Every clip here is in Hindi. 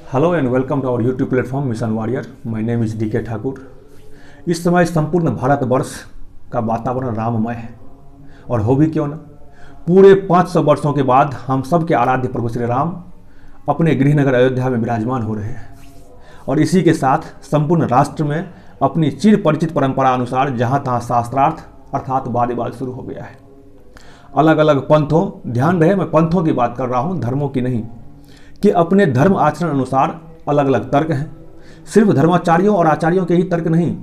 Hello and welcome to our YouTube platform mission warrior. My name is D K Thakur. इस समय संपूर्ण भारतवर्ष का वातावरण राममय है, और हो भी क्यों न। पूरे 500 वर्षों के बाद हम सब के आराध्य प्रभु श्री राम अपने गृहनगर अयोध्या में विराजमान हो रहे हैं, और इसी के साथ संपूर्ण राष्ट्र में अपनी चिर परिचित परंपरा अनुसार जहाँ तहाँ शास्त्रार्थ अर्थात वाद विवाद शुरू हो गया है। अलग अलग पंथों, ध्यान रहे मैं पंथों की बात कर रहा हूँ, धर्मों की नहीं, कि अपने धर्म आचरण अनुसार अलग अलग तर्क हैं। सिर्फ धर्माचार्यों और आचार्यों के ही तर्क नहीं,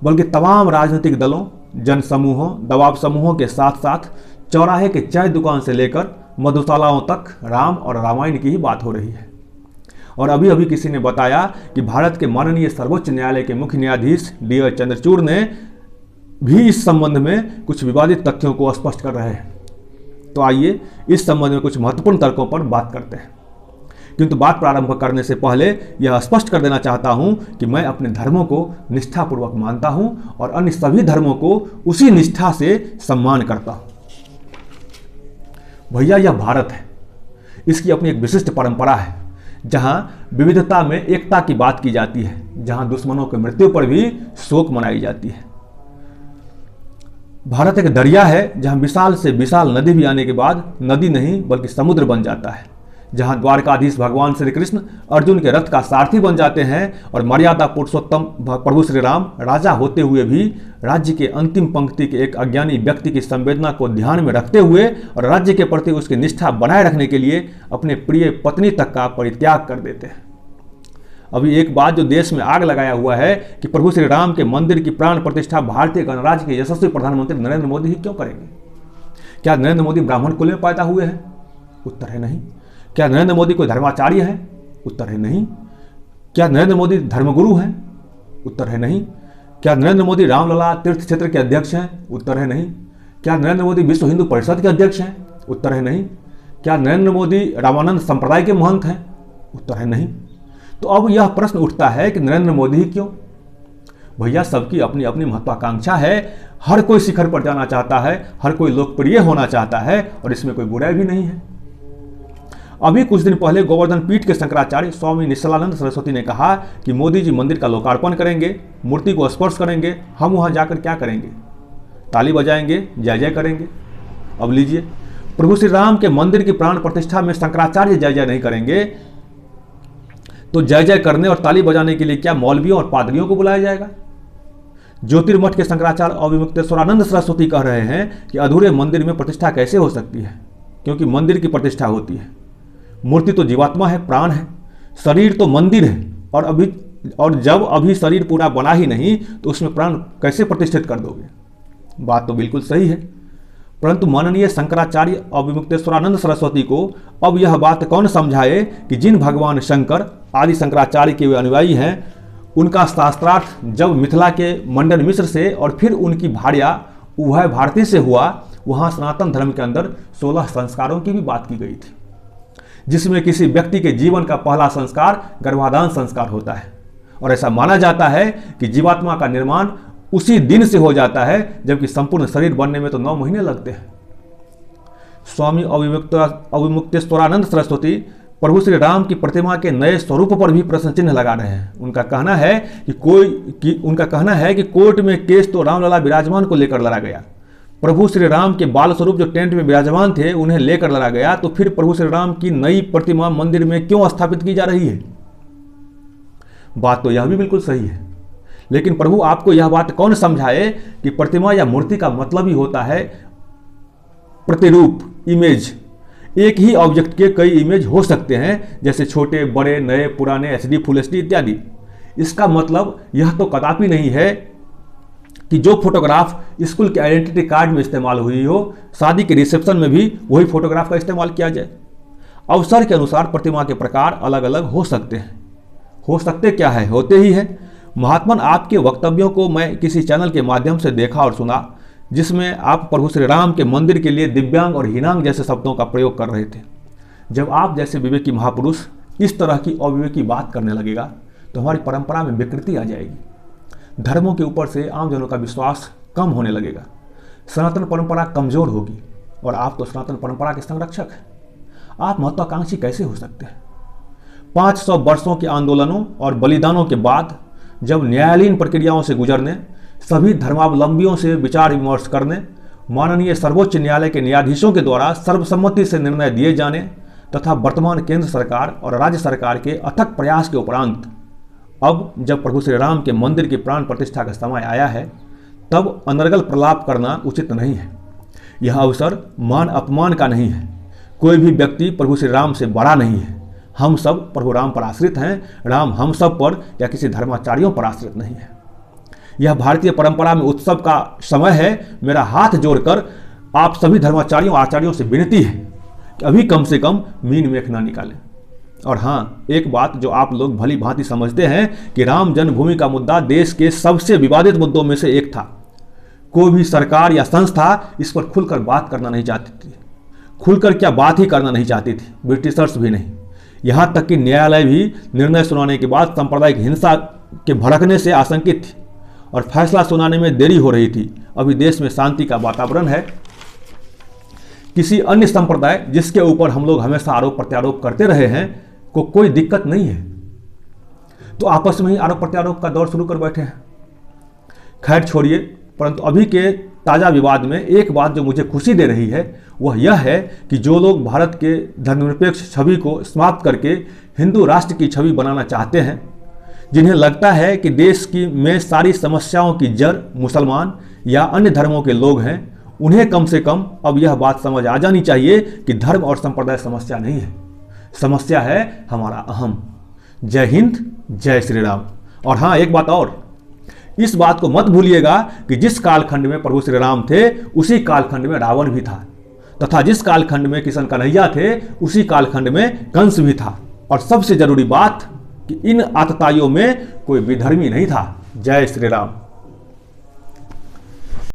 बल्कि तमाम राजनीतिक दलों, जन समूहों, दबाव समूहों के साथ साथ चौराहे के चाय दुकान से लेकर मधुशालाओं तक राम और रामायण की ही बात हो रही है। और अभी अभी किसी ने बताया कि भारत के माननीय सर्वोच्च न्यायालय के मुख्य न्यायाधीश डी वाई चंद्रचूड़ ने भी इस संबंध में कुछ विवादित तथ्यों को स्पष्ट कर रहे हैं। तो आइए इस संबंध में कुछ महत्वपूर्ण तर्कों पर बात करते हैं। किंतु बात प्रारंभ करने से पहले यह स्पष्ट कर देना चाहता हूं कि मैं अपने धर्मों को निष्ठापूर्वक मानता हूं और अन्य सभी धर्मों को उसी निष्ठा से सम्मान करता हूं। भैया, यह भारत है, इसकी अपनी एक विशिष्ट परंपरा है, जहां विविधता में एकता की बात की जाती है, जहां दुश्मनों की मृत्यु पर भी शोक मनाई जाती है। भारत एक दरिया है, जहां विशाल से विशाल नदी भी आने के बाद नदी नहीं बल्कि समुद्र बन जाता है, जहां द्वारकाधीश भगवान श्री कृष्ण अर्जुन के रथ का सारथी बन जाते हैं और मर्यादा पुरुषोत्तम प्रभु श्री राम राजा होते हुए भी राज्य के अंतिम पंक्ति के एक अज्ञानी व्यक्ति की संवेदना को ध्यान में रखते हुए और राज्य के प्रति उसकी निष्ठा बनाए रखने के लिए अपने प्रिय पत्नी तक का परित्याग कर देते हैं। अभी एक बात जो देश में आग लगाया हुआ है कि प्रभु श्री राम के मंदिर की प्राण प्रतिष्ठा भारतीय गणराज्य के यशस्वी प्रधानमंत्री नरेंद्र मोदी ही क्यों करेंगे? क्या नरेंद्र मोदी ब्राह्मण कुल में पैदा हुए हैं? उत्तर है नहीं। क्या नरेंद्र मोदी कोई धर्माचार्य है? उत्तर है नहीं। क्या नरेंद्र मोदी धर्मगुरु हैं? उत्तर है नहीं। क्या नरेंद्र मोदी रामलला तीर्थ क्षेत्र के अध्यक्ष हैं? उत्तर है नहीं। क्या नरेंद्र मोदी विश्व हिंदू परिषद के अध्यक्ष हैं? उत्तर है नहीं। क्या नरेंद्र मोदी रामानंद संप्रदाय के महंत हैं? उत्तर है नहीं। तो अब यह प्रश्न उठता है कि नरेंद्र मोदी ही क्यों? भैया, सबकी अपनी अपनी महत्वाकांक्षा है, हर कोई शिखर पर जाना चाहता है, हर कोई लोकप्रिय होना चाहता है, और इसमें कोई बुराई भी नहीं है। अभी कुछ दिन पहले गोवर्धन पीठ के शंकराचार्य स्वामी निश्चलानंद सरस्वती ने कहा कि मोदी जी मंदिर का लोकार्पण करेंगे, मूर्ति को स्पर्श करेंगे, हम वहां जाकर क्या करेंगे? ताली बजाएंगे, जय जय करेंगे। अब लीजिए, प्रभु श्री राम के मंदिर की प्राण प्रतिष्ठा में शंकराचार्य जय जय नहीं करेंगे तो जय जय करने और ताली बजाने के लिए क्या मौलवियों और पादरियों को बुलाया जाएगा? ज्योतिर्मठ के शंकराचार्य अविमुक्तेश्वरानंद सरस्वती कह रहे हैं कि अधूरे मंदिर में प्रतिष्ठा कैसे हो सकती है, क्योंकि मंदिर की प्रतिष्ठा होती है। मूर्ति तो जीवात्मा है, प्राण है, शरीर तो मंदिर है, और जब अभी शरीर पूरा बना ही नहीं तो उसमें प्राण कैसे प्रतिष्ठित कर दोगे? बात तो बिल्कुल सही है, परंतु माननीय शंकराचार्य अविमुक्तेश्वरानंद सरस्वती को अब यह बात कौन समझाए कि जिन भगवान शंकर आदि शंकराचार्य के वे अनुयायी हैं, उनका शास्त्रार्थ जब मिथिला के मंडन मिश्र से और फिर उनकी भार्या उभय भारती से हुआ, वहाँ सनातन धर्म के अंदर 16 संस्कारों की भी बात की गई थी, जिसमें किसी व्यक्ति के जीवन का पहला संस्कार गर्भाधान संस्कार होता है, और ऐसा माना जाता है कि जीवात्मा का निर्माण उसी दिन से हो जाता है, जबकि संपूर्ण शरीर बनने में तो 9 महीने लगते हैं। स्वामी अविमुक्तेश्वरानंद सरस्वती प्रभु श्री राम की प्रतिमा के नए स्वरूप पर भी प्रश्न चिन्ह लगा रहे हैं। उनका कहना है कि कोर्ट में केस तो रामलला विराजमान को लेकर लड़ा गया, प्रभु श्री राम के बाल स्वरूप जो टेंट में विराजमान थे उन्हें लेकर लड़ा गया, तो फिर प्रभु श्री राम की नई प्रतिमा मंदिर में क्यों स्थापित की जा रही है? बात तो यह भी बिल्कुल सही है, लेकिन प्रभु आपको यह बात कौन समझाए कि प्रतिमा या मूर्ति का मतलब ही होता है प्रतिरूप, इमेज। एक ही ऑब्जेक्ट के कई इमेज हो सकते हैं, जैसे छोटे, बड़े, नए, पुराने, HD, फुल HD इत्यादि। इसका मतलब यह तो कदापि नहीं है कि जो फोटोग्राफ स्कूल के आइडेंटिटी कार्ड में इस्तेमाल हुई हो, शादी के रिसेप्शन में भी वही फोटोग्राफ का इस्तेमाल किया जाए। अवसर के अनुसार प्रतिमा के प्रकार अलग अलग हो सकते हैं। हो सकते क्या है, होते ही हैं। महात्मन, आपके वक्तव्यों को मैं किसी चैनल के माध्यम से देखा और सुना, जिसमें आप प्रभु श्री राम के मंदिर के लिए दिव्यांग और हीनांग जैसे शब्दों का प्रयोग कर रहे थे। जब आप जैसे विवेकी महापुरुष इस तरह की अविवेकी बात करने लगेगा तो हमारी परंपरा में विकृति आ जाएगी, धर्मों के ऊपर से आम जनों का विश्वास कम होने लगेगा, सनातन परंपरा कमजोर होगी, और आप तो सनातन परंपरा के संरक्षक हैं। आप महत्वाकांक्षी कैसे हो सकते हैं? 500 वर्षों के आंदोलनों और बलिदानों के बाद जब न्यायालयीन प्रक्रियाओं से गुजरने, सभी धर्मावलंबियों से विचार विमर्श करने, माननीय सर्वोच्च न्यायालय के न्यायाधीशों के द्वारा सर्वसम्मति से निर्णय दिए जाने तथा वर्तमान केंद्र सरकार और राज्य सरकार के अथक प्रयास के उपरांत अब जब प्रभु श्री राम के मंदिर की प्राण प्रतिष्ठा का समय आया है, तब अनर्गल प्रलाप करना उचित नहीं है। यह अवसर मान अपमान का नहीं है। कोई भी व्यक्ति प्रभु श्री राम से बड़ा नहीं है। हम सब प्रभु राम पर आश्रित हैं। राम हम सब पर या किसी धर्माचार्यों पर आश्रित नहीं है। यह भारतीय परंपरा में उत्सव का समय है। मेरा हाथ जोड़कर आप सभी धर्माचार्यों आचार्यों से विनती है कि अभी कम से कम मीन मेख ना निकालें। और हाँ, एक बात जो आप लोग भली भांति समझते हैं कि राम जन्मभूमि का मुद्दा देश के सबसे विवादित मुद्दों में से एक था। कोई भी सरकार या संस्था इस पर खुलकर बात करना नहीं चाहती थी। खुलकर क्या बात ही करना नहीं चाहती थी, ब्रिटिशर्स भी नहीं। यहाँ तक कि न्यायालय भी निर्णय सुनाने के बाद सांप्रदायिक हिंसा के भड़कने से आशंकित थी और फैसला सुनाने में देरी हो रही थी। अभी देश में शांति का वातावरण है। किसी अन्य संप्रदाय जिसके ऊपर हम लोग हमेशा आरोप प्रत्यारोप करते रहे हैं को कोई दिक्कत नहीं है, तो आपस में ही आरोप प्रत्यारोप का दौर शुरू कर बैठे हैं। खैर छोड़िए, परंतु अभी के ताज़ा विवाद में एक बात जो मुझे खुशी दे रही है वह यह है कि जो लोग भारत के धर्मनिरपेक्ष छवि को समाप्त करके हिंदू राष्ट्र की छवि बनाना चाहते हैं, जिन्हें लगता है कि देश की में सारी समस्याओं की जड़ मुसलमान या अन्य धर्मों के लोग हैं, उन्हें कम से कम अब यह बात समझ आ जानी चाहिए कि धर्म और संप्रदाय समस्या नहीं है। समस्या है हमारा अहम। जय हिंद, जय श्री राम। और हाँ, एक बात और, इस बात को मत भूलिएगा कि जिस कालखंड में प्रभु श्री राम थे उसी कालखंड में रावण भी था, तथा जिस कालखंड में किशन कन्हैया थे उसी कालखंड में कंस भी था। और सबसे जरूरी बात कि इन आतताइयों में कोई विधर्मी नहीं था। जय श्री राम।